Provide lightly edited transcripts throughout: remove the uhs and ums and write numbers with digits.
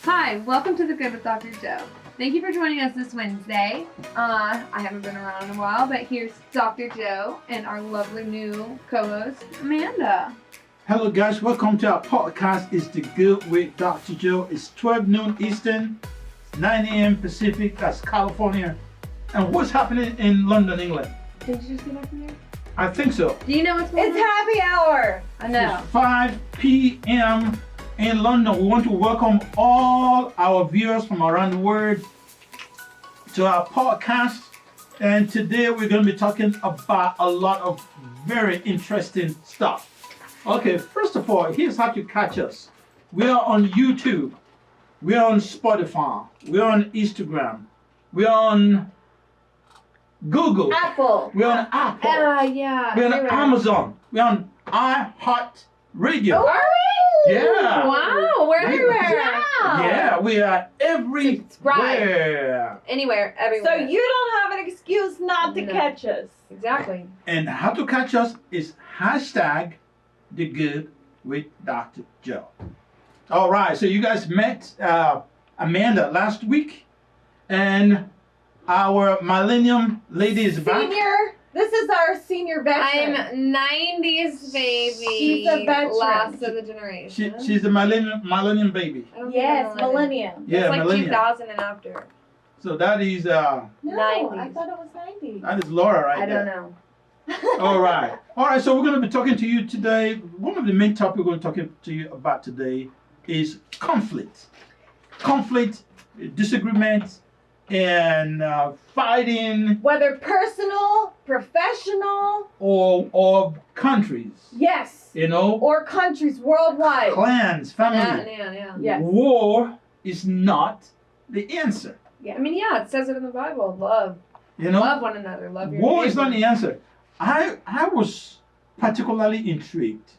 Hi, welcome to The Good with Dr. Joe. Thank you for joining us this Wednesday. I haven't been around in a while, but here's Dr. Joe and our lovely new co-host, Amanda. Hello guys, welcome to our podcast. It's The Good with Dr. Joe. It's 12 noon Eastern, 9 a.m. Pacific, that's California. And what's happening in London, England? Did you just get back from there? I think so. Do you know what's going on? It's happy hour. I know. It's 5 p.m. in London. We want to welcome all our viewers from around the world to our podcast. And today we're going to be talking about a lot of very interesting stuff. Okay, first of all, here's how to catch us. We are on YouTube. We are on Spotify. We are on Instagram. We are on Google. Apple. We're on Apple. Yeah. We're on everywhere. Amazon. We're on iHeartRadio. Oh, are we? Yeah. Wow, we're everywhere. Yeah, we are everywhere. Anywhere, So everywhere. you don't have an excuse not to No. catch us. Exactly. And how to catch us is hashtag The Good with Dr. Joe. All right, so you guys met Amanda last week, and our Millennium lady is back. Senior. This is our senior veteran. I'm 90s baby. She's a veteran. Last of the generation. She's the Millennium baby. I don't think Yes, I'm millennium. Yeah, It's like Millennium. 2000 and after. So that is No, I 90s. thought it was 90. that is Laura right I there. don't know. All right. All right. So we're going to be talking to you today. One of the main topics we're going to talk to you about today is conflict. Conflict, disagreement, and fighting Whether personal, professional, or countries. yes, You know, or countries worldwide. clans, family. Yeah. Yes. War is not the answer. I mean, yeah, it says it in the Bible. Love. You know, Love one another. Love your war is neighbor. not the answer. I was particularly intrigued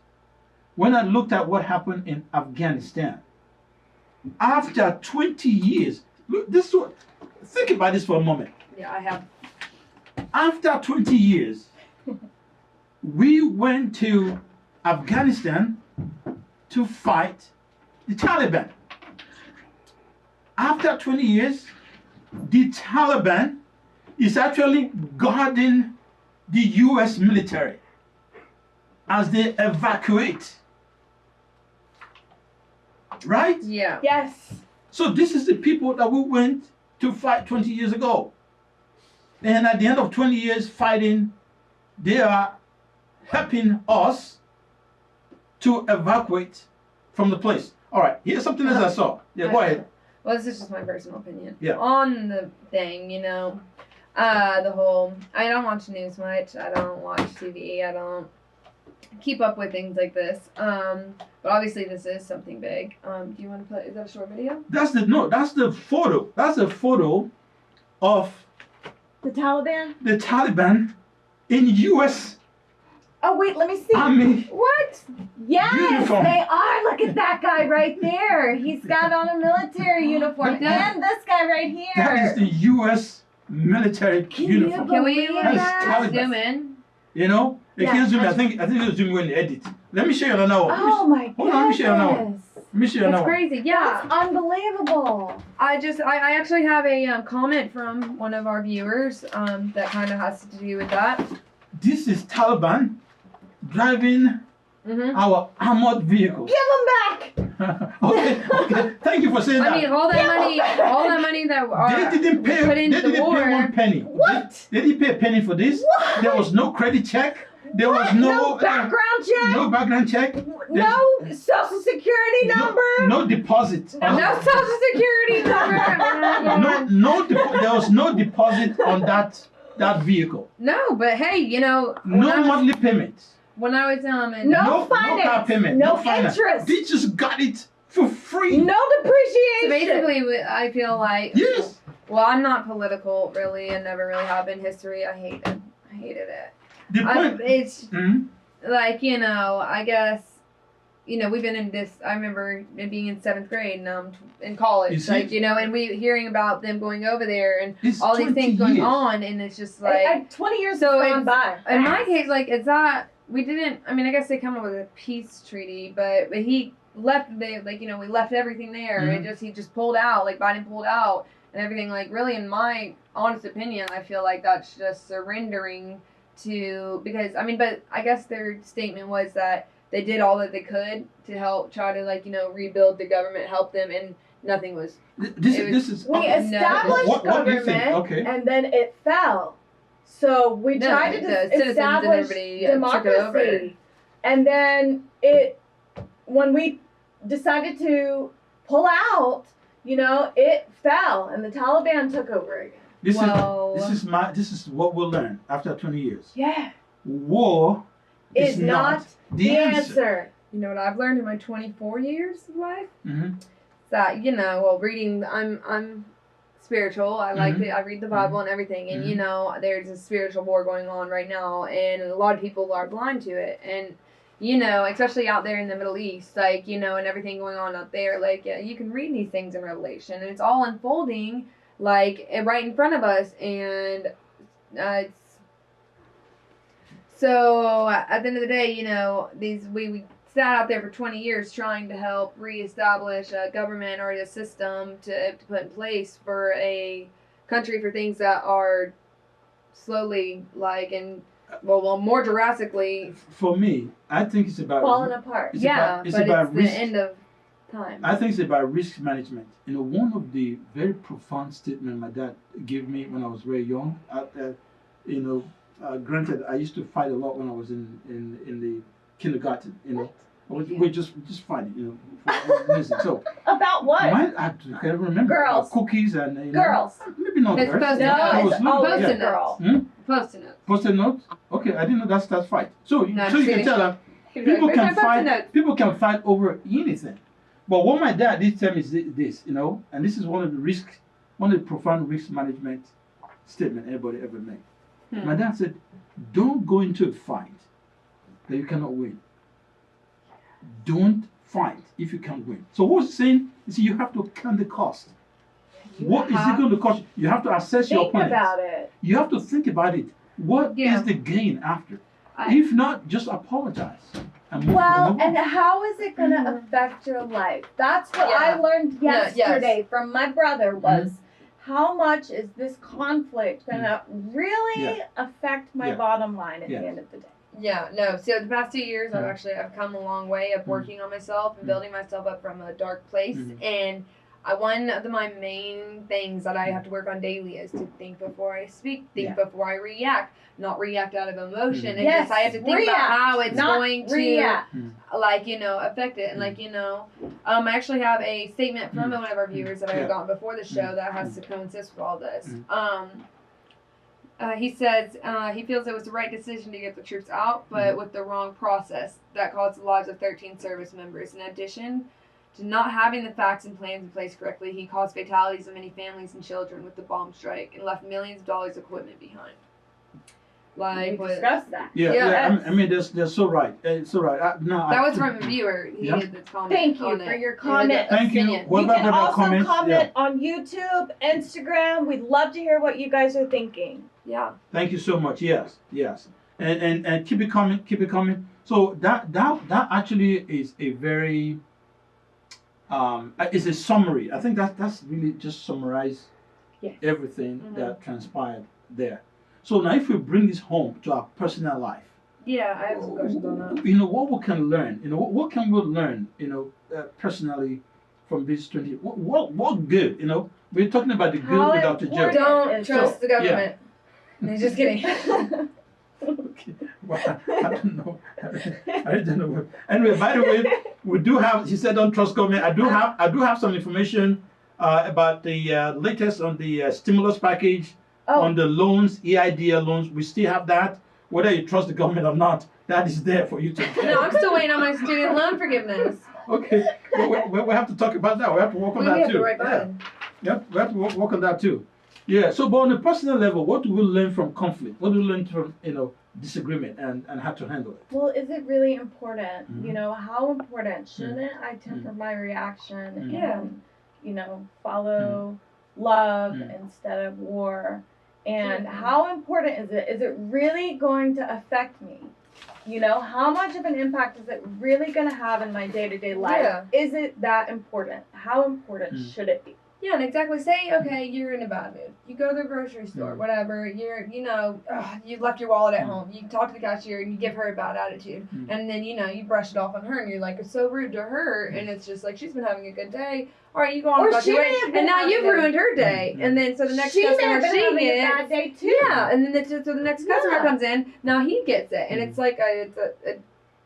when I looked at what happened in Afghanistan. After 20 years, look, think about this for a moment. Yeah, I have. After 20 years, we went to Afghanistan to fight the Taliban. After 20 years, the Taliban is actually guarding the US military as they evacuate. Right? Yeah. Yes. So this is the people that we went to fight 20 years ago. And at the end of 20 years fighting, they are helping us to evacuate from the place. All right, here's something else I saw. Yeah, go ahead. Well, this is just my personal opinion. Yeah. On the thing, the whole. I don't watch news much. I don't watch TV. I don't keep up with things like this. But obviously this is something big. Do you want to play? Is that a short video? That's the photo. That's a photo of The Taliban. the Taliban in US Oh, wait, let me see. Army. What? Yes, Uniform. they are. Look at that guy right there. He's got on a military uniform. Yeah. And this guy right here. That is the US military Can you uniform. Can we believe That's that? Taliban. zoom in? You know? They Yeah, can't zoom in. I that's- think it'll zoom when they edit. Let me show you another one. Oh my Hold on, let me show you another one. goodness. Let me show you That's another one. crazy. Yeah. That's unbelievable. I actually have a comment from one of our viewers that kind of has to do with that. This is Taliban driving Mm-hmm. our armored vehicles. Give him back. okay. Thank you for saying that. I mean, all that money that They didn't we pay. put They into the didn't war. pay one penny. What? They didn't pay a penny for this. What? There was no credit check. There was no background check. no background check. No social security number. No deposit. No social security number. There was no deposit on that vehicle. No, but hey, No monthly payments. when I was in No car finance. payment. No finance. interest. They just got it for free. No so depreciation. basically, I feel like Yes. well, I'm not political really, and never really have been. History, I hated it. The point. It's Mhm. like I guess. We've been in this. I remember it being in 7th grade and in college, You see? and we hearing about them going over there and It's all these 20 things going years. on, and it's just like 20 years So has gone it's- by. in my case, like it's that we didn't. I mean, I guess they come up with a peace treaty, but he left we left everything there. He just pulled out, like Biden pulled out and everything. Like really, in my honest opinion, I feel like that's just surrendering to, because but I guess their statement was that they did all that they could to help try to rebuild the government, help them, and nothing was. This is we okay. established What do you think? government, Okay. and then it fell. So we tried to establish democracy, and then when we decided to pull out, it fell, and the Taliban took over again. This is what we'll learn after 20 years. Yeah. War is not the answer. You know what I've learned in my 24 years of life? Mm-hmm. That reading. I'm spiritual. I like it. I read the Bible and everything, and there's a spiritual war going on right now, and a lot of people are blind to it, and especially out there in the Middle East, and everything going on out there. You can read these things in Revelation, and it's all unfolding right in front of us, and it's so at the end of the day, we sat out there for 20 years trying to help reestablish a government or a system to put in place for a country for things that are slowly more drastically. For me, I think it's about falling apart. It's about risk. The end of time. I think it's about risk management. One of the very profound statements my dad gave me when I was very young. Granted, I used to fight a lot when I was in the kindergarten. We're just fighting. For reason. So about what? I can't remember. Girls. Cookies and girls. Maybe not It's girls. Post-it girls. Post-it notes. Post-it notes. Okay, I didn't know that's fight. So you can tell them people Like, can fight. notes. People can fight over anything. But what my dad did tell me is this, and this is one of the profound risk management statement anybody ever made. My dad said, "Don't go into a fight that you cannot win. Don't fight if you can't win." So what's he saying? You have to count the cost. What is it going to cost you? You have to assess your opponent. Think about it. You have to think about it. What is the gain after? If not, just apologize. And move on. And how is it going to affect your life? That's what I learned yesterday from my brother was, how much is this conflict going to really affect my bottom line at the end of the day? Yeah, no. So the past 2 years, I've come a long way of working on myself and building myself up from a dark place. And one of my main things that I have to work on daily is to think before I speak, think before I react, not react out of emotion. And just I have to think about how it's going to, affect it. And I actually have a statement from one of our viewers that I had gotten before the show that has to coincide with all this. He says he feels it was the right decision to get the troops out, but with the wrong process that cost the lives of 13 service members. In addition to not having the facts and plans in place correctly, he caused fatalities of many families and children with the bomb strike and left millions of dollars of equipment behind. We discussed that. They're so right. So right. That was from a viewer. He did this comment. Thank you for your comment. Thank you. You can also comment on YouTube, Instagram. We'd love to hear what you guys are thinking. Yeah. Thank you so much. Yes. And keep it coming. So that actually is a very is a summary. I think that's really just summarize everything that transpired there. So now if we bring this home to our personal life. Yeah, I have some questions on that. What we can learn, what can we learn, personally from this 20 what good, we're talking about the good without the joke. Don't trust the government. No, just kidding. Okay. Well, I don't know. I don't know. Anyway, by the way, we do have. She said, "Don't trust government." I do have some information about the latest on the stimulus package on the loans, EIDL loans. We still have that. Whether you trust the government or not, that is there for you to get. No, I'm still waiting on my student loan forgiveness. Okay, we have to talk about that. We have to work on that too. Yep, we have to work on that too. Yeah. So, but on a personal level, what do we learn from conflict? What do we learn from disagreement and how to handle it? Well, is it really important? How important? Shouldn't I temper my reaction and follow love instead of war? And how important is it? Is it really going to affect me? You know, how much of an impact is it really going to have in my day-to-day life? Yeah. Is it that important? How important should it be? Yeah, and exactly. Say, okay, you're in a bad mood. You go to the grocery store, whatever. You left your wallet at home. You talk to the cashier and you give her a bad attitude. And then, you brush it off on her and you're like, it's so rude to her. And it's just like, she's been having a good day. All right, you go on about your way. And now you've ruined her day. And then, so the next customer, having a bad day too. Yeah, and then so the next customer comes in, now he gets it. And it's like a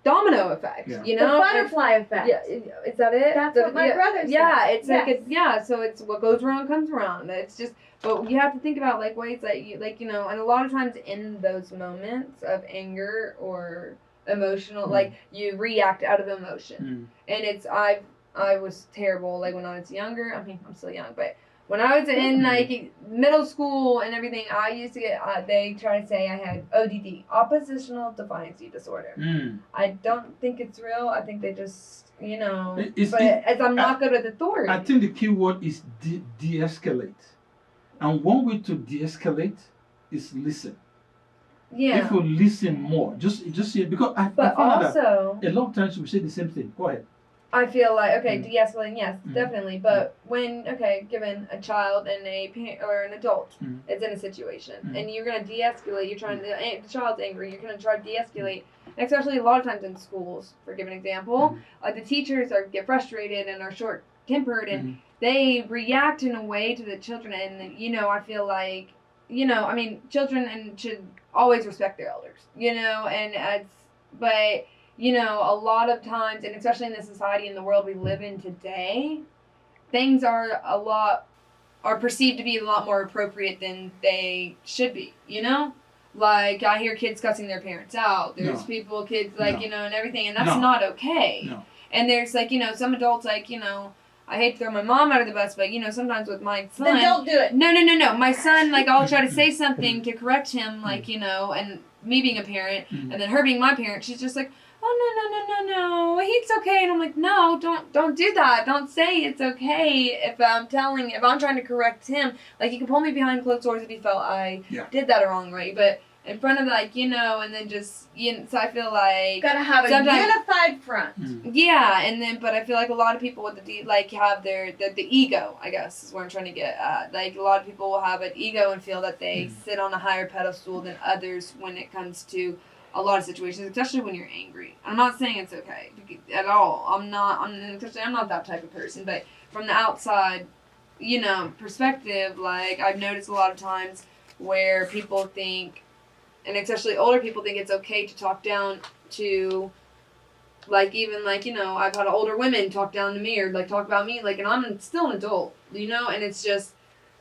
domino effect, The butterfly effect. Yeah, is that it? That's what my brother said. Yeah, it's like so it's what goes around comes around. It's just, but you have to think about like ways that you and a lot of times in those moments of anger or emotional, like you react out of emotion, and it's I was terrible like when I was younger. I mean, I'm still young, but when I was in like middle school and everything, I used to get they try to say I had ODD, oppositional defiance disorder. I don't think it's real. I think they just as I'm not good with authority. I think the key word is de-escalate, and one way to de-escalate is listen. Yeah. If you listen more, just see it, because I but found also that a lot of times we say the same thing. Go ahead. I feel like, de-escalating, yes, definitely. But when, given a child and a parent or an adult is in a situation, and you're going to de-escalate, the child's angry, you're going to try to de-escalate, and especially a lot of times in schools, for give an example, the teachers get frustrated and are short-tempered, and they react in a way to the children, and, I feel like, children should always respect their elders, but... a lot of times, and especially in the society and the world we live in today, things are perceived to be a lot more appropriate than they should be, Like, I hear kids cussing their parents out. There's kids, and everything, and that's not okay. No. And there's, some adults, I hate to throw my mom out of the bus, but, sometimes with my son... Then don't do it. No. My son, I'll try to say something to correct him, and me being a parent, and then her being my parent, she's just like... Oh, no, he's okay. And I'm like, no, don't do that. Don't say it's okay if I'm trying to correct him. Like, you can pull me behind closed doors if you felt I did that wrong way. But in front of, and then just, so I feel like... Gotta have a unified front. Yeah, and then, but I feel like a lot of people with have the ego, I guess, is what I'm trying to get at. Like, a lot of people will have an ego and feel that they sit on a higher pedestal than others when it comes to a lot of situations, especially when you're angry. I'm not saying it's okay at all. I'm not that type of person, but from the outside, perspective, I've noticed a lot of times where people think, and especially older people think it's okay to talk down to, I've had older women talk down to me or, talk about me, and I'm still an adult, and it's just,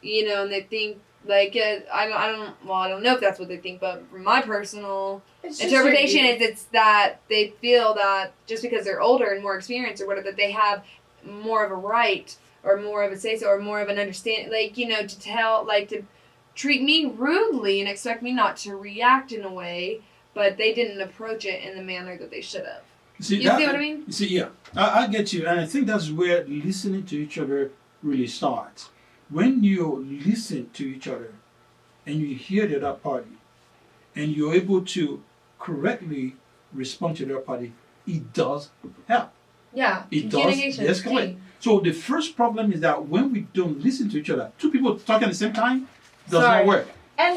and they think, I don't know if that's what they think, but from my personal interpretation is it's that they feel that just because they're older and more experienced or whatever, that they have more of a right or more of a say-so or more of an understanding, to treat me rudely and expect me not to react in a way, but they didn't approach it in the manner that they should have. See what I mean? Yeah, I get you, and I think that's where listening to each other really starts. When you listen to each other and you hear the other party and you're able to correctly respond to the other party, it does help. Yeah, it does de-escalate. So the first problem is that when we don't listen to each other, two people talking at the same time does not work. And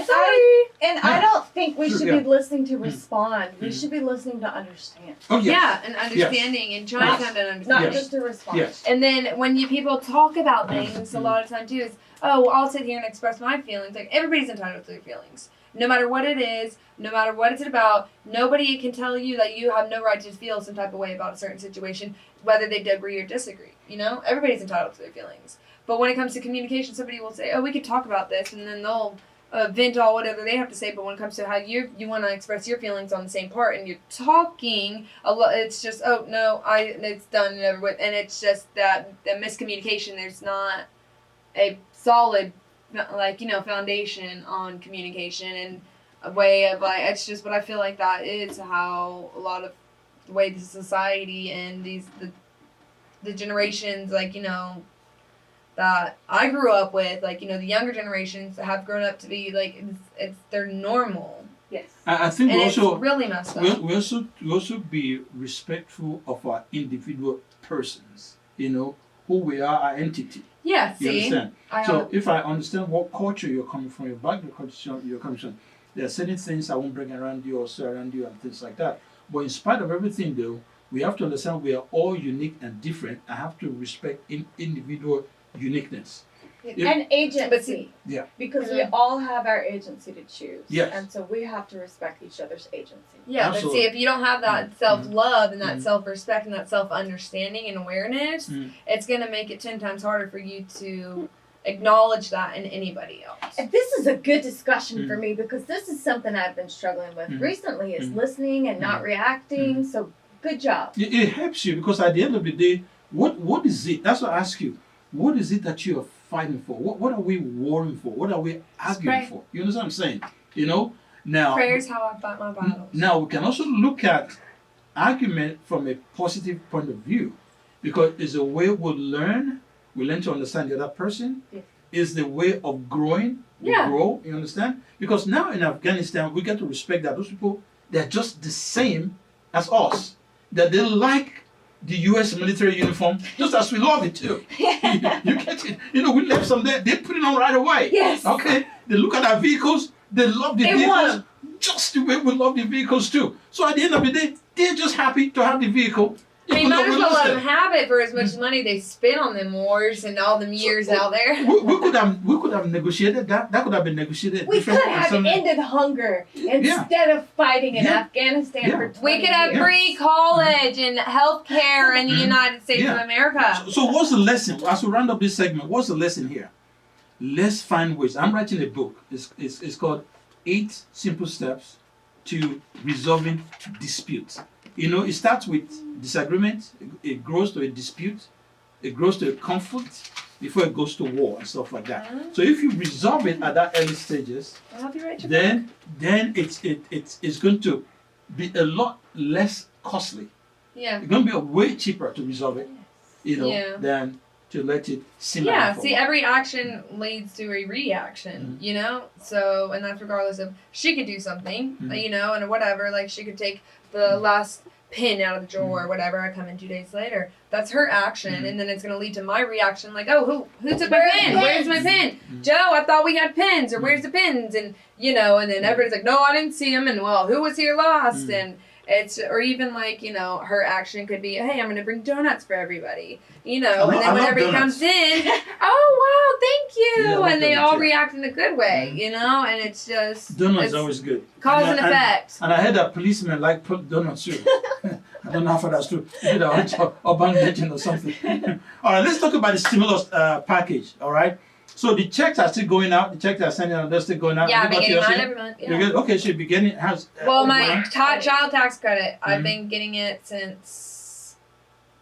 I don't think we should be listening to respond. We should be listening to understand. Oh, yes. Yeah, and understanding and trying to understand. Not just to respond. Yes. And then when people talk about things, a lot of time too is, I'll sit here and express my feelings. Like, everybody's entitled to their feelings. No matter what it is, no matter what it's about, nobody can tell you that you have no right to feel some type of way about a certain situation, whether they agree or disagree. Everybody's entitled to their feelings. But when it comes to communication, somebody will say, we could talk about this, and then they'll vent all whatever they have to say. But when it comes to how you want to express your feelings on the same part, and you're talking a lot, it's just it's done and over with, and it's just that the miscommunication. There's not a solid foundation on communication and a way of it's just. But I feel like that is how a lot of the way the society and the generations that I grew up with, the younger generations have grown up to be, it's they're normal. Yes. I think And we it's also really messed up. we also be respectful of our individual persons. You know who we are, our entity. Yeah, You see? understand? So if I understand what culture you're coming from, your background culture you're coming from, there are certain things I won't bring around you or surround you and things like that. But in spite of everything, though, we have to understand we are all unique and different. I have to respect individual uniqueness. And agency. Yeah. Because we all have our agency to choose. Yes. And so we have to respect each other's agency. Yeah, Absolutely. but see, if you don't have that self-love and that self-respect and that self-understanding and awareness, it's going to make it 10 times harder for you to acknowledge that in anybody else. And this is a good discussion for me because this is something I've been struggling with recently is listening and not reacting. So good job. It helps you because at the end of the day, what is it? That's what I ask you. What is it that you are fighting for? What are we warring for? What are we arguing for? You understand what I'm saying? You know? Now Prayer's how I fight my battles. Now we can also look at argument from a positive point of view because it's a way we learn to understand the other person. Yeah. It's the way of growing. We grow, you understand? Because now in Afghanistan we get to respect that those people, they're just the same as us. That they like the U.S. military uniform just as we love it too. You get it? You know, we left some there, they put it on right away. Yes. Okay? They look at our vehicles, they love the vehicles just the way we love the vehicles too. So at the end of the day, they're just happy to have the vehicle. I mean, might as well let them have it for as much money they spent on them wars and all them years out there. We could have negotiated that. That could have been negotiated. We could have ended hunger instead of fighting in Afghanistan for 20 We could have years. free college and health care in the United States of America. So what's the lesson? As we round up this segment, what's the lesson here? Let's find ways. I'm writing a book. It's called 8 Simple Steps to Resolving Disputes. You know, it starts with disagreement, it grows to a dispute, it grows to a conflict before it goes to war and stuff like that. So if you resolve it at that early stages, then it's going to be a lot less costly. Yeah. It's going to be way cheaper to resolve it, you know, than to let it simmer. Yeah, see, every action leads to a reaction, you know? So, and that's regardless of, she could do something, you know, and whatever, like she could take the last pin out of the drawer or whatever, I come in 2 days later. That's her action, and then it's going to lead to my reaction, like, oh, who took my pin? Where's my pin? Joe, I thought we had pins, or where's the pins? And, you know, and then everybody's like, no, I didn't see them, and well, who was here last? And it's, or even like, you know, her action could be, hey, I'm going to bring donuts for everybody, you know, and then whenever he comes in, oh, wow, thank you, and they all react in a good way, you know, and it's just... Donuts are always good. Cause and effect. And I heard that policemen like put donuts too. I don't know how that's true. Maybe urban legend or something. All right, let's talk about the stimulus package, all right? So the checks are still going out. The checks are sending out. They're still going out. Yeah, I've been getting mine every month. Yeah. Okay, so you're beginning. Well, my child tax credit, I've been getting it since,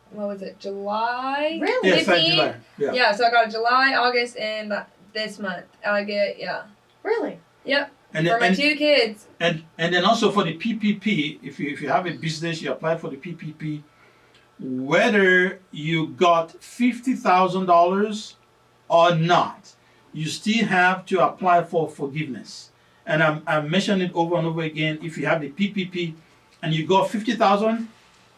what was it, July? Really? Yeah, July. Yeah, so I got it July, August, and this month. I get, Really? Yep. For my 2 kids. And then also for the PPP, if you have a business, you apply for the PPP, whether you got $50,000 or not, you still have to apply for forgiveness. And I'm mentioning it over and over again. If you have the PPP and you got 50,000,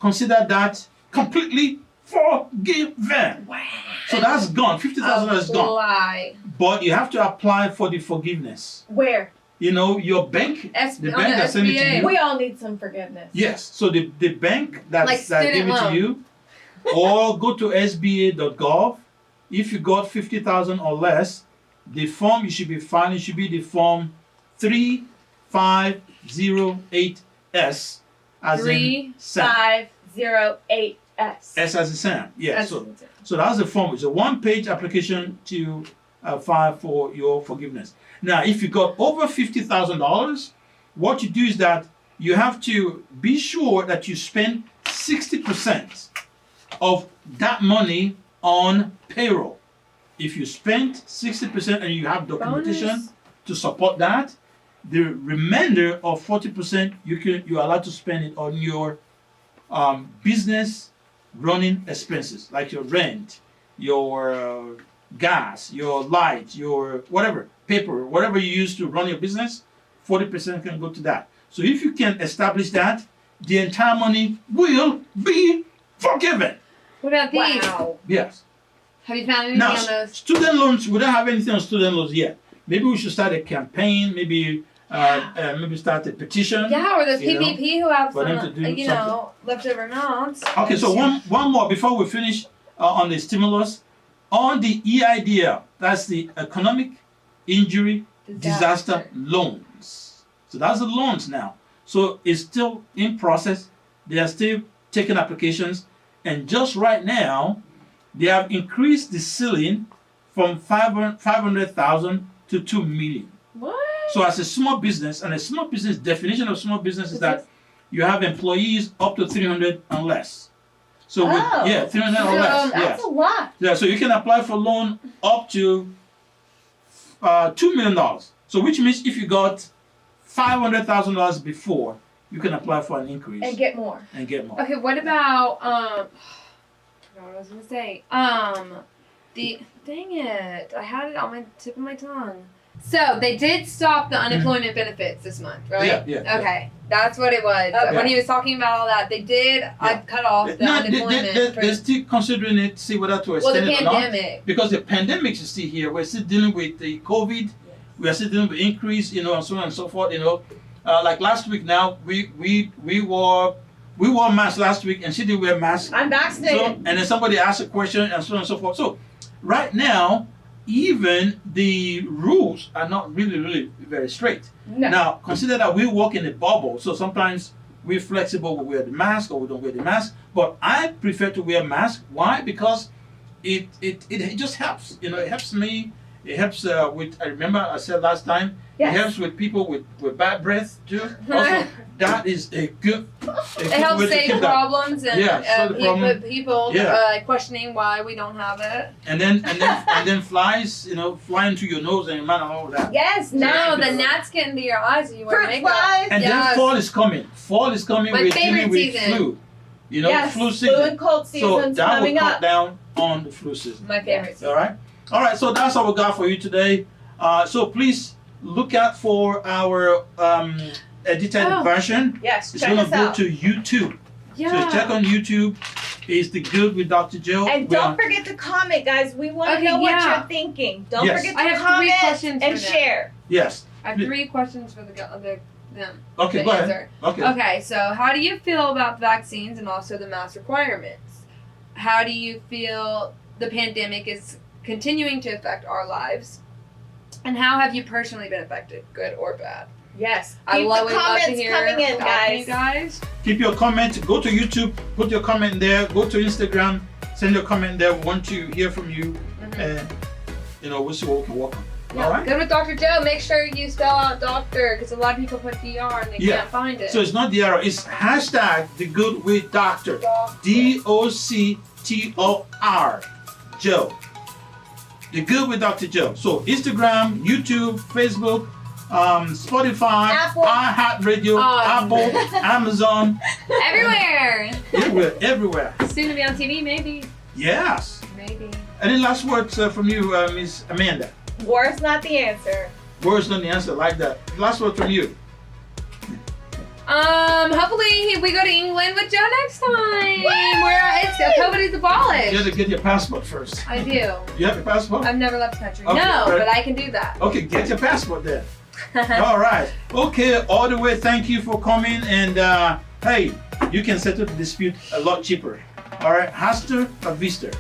consider that completely forgiven. Wow. So that's gone. 50,000 is gone. But you have to apply for the forgiveness. Where? You know, your bank, the bank that sent it to you. We all need some forgiveness. Yes. So the bank that gave it to you, or go to sba.gov. If you got 50,000 or less, the form you should be filing should be the form 3508S as in Sam. 3508S. S as in Sam. Yeah. So that's the form. It's a 1-page application to file for your forgiveness. Now, if you got over $50,000, what you do is that you have to be sure that you spend 60% of that money on payroll. If you spend 60% and you have documentation to support that, the remainder of 40% you're allowed to spend it on your business running expenses, like your rent, your gas, your light, your whatever, paper, whatever you use to run your business. 40% can go to that. So if you can establish that, the entire money will be forgiven. What about these? Wow. Yes. Have you found anything Now, on those? student loans, we don't have anything on student loans yet. Maybe we should start a campaign, maybe start a petition. Yeah, or those you know, PPP who have for them some, to do leftover amounts. Okay, so one more before we finish on the stimulus. On the EIDL, that's the Economic Injury Disaster Loans. So that's the loans now. So it's still in process. They are still taking applications. And just right now, they have increased the ceiling from 500,000 to 2 million. What? So as a small business, and a small business definition of small business is that you have employees up to 300 and less. So 300 or less. That's a lot. Yeah, so you can apply for loan up to $2 million. So which means if you got $500,000 before, you can apply for an increase And get more. Okay, what about I forgot what I was gonna say. Dang it, I had it on my tip of my tongue. So they did stop the unemployment benefits this month, right? Yeah. Okay, that's what it was. Okay. When he was talking about all that, they did. I cut off the unemployment. They're still considering it, see whether to Well, extend the it or not. pandemic. Because the pandemic is still here. We're still dealing with the COVID. We are still dealing with increase, and so on and so forth. Like last week now, we wore masks last week, and she didn't wear masks. I'm vaccinated. So, and then somebody asked a question, and so on and so forth. So right now, even the rules are not really very straight. No. Now, consider that we work in a bubble, so sometimes we're flexible, we wear the mask or we don't wear the mask. But I prefer to wear a mask. Why? Because it just helps. It helps me. It helps with, I remember I said last time, Yes. it helps with people with bad breath too. Also, that is a good It helps way to save keep that. problems and solve the problem. people Yeah. questioning why we don't have it. And then flies, fly into your nose and your mouth and all of that. Yes, No, no. the gnats get into your eyes if you wear Fruit makeup. flies. And then Yes. fall is coming. Fall is coming. My We're favorite dealing with season. flu. Yes, flu season. flu and cold So season's that will coming cut up. down on the flu season. My favorite. All right. So that's all we got for you today. So please look out for our edited version. Yes, It's check gonna us go out. to YouTube. Yeah. So check on YouTube. It's The Good with Dr. Joe. And don't forget to comment, guys. We want to Okay, know what yeah. you're thinking. Don't Yes. forget I to have 3 comment questions and for them. share. Yes. I have 3 questions for them. Okay. to Go ahead. answer. Okay. Okay, so how do you feel about vaccines and also the mask requirements? How do you feel the pandemic is continuing to affect our lives? And how have you personally been affected, good or bad? Yes. I Keep love the to comments hear coming in, from you guys. Keep your comment. Go to YouTube. Put your comment there. Go to Instagram. Send your comment there. We want to hear from you. And we'll see what we can work on. Yeah. All right. Good with Dr. Joe. Make sure you spell out doctor because a lot of people put DR and they can't find it. So it's not the arrow. It's hashtag The Good with Doctor. DOCTOR. Joe. The Good with Dr. Joe. So Instagram, YouTube, Facebook, Spotify, Apple. iHeartRadio, Apple, Amazon. Everywhere. Everywhere. Soon to be on TV, maybe. Yes. Maybe. Any last words from you, Miss Amanda? War is not the answer. Words not the answer, like that. Last word from you. Hopefully we go to England with Joe next time. Where COVID is abolished. You have to get your passport first. I do. You have your passport? I've never left the country. Okay, no, right. but I can do that. Okay, get your passport then. All right. Okay, all the way. Thank you for coming. And hey, you can settle the dispute a lot cheaper. All right. Hasta la vista.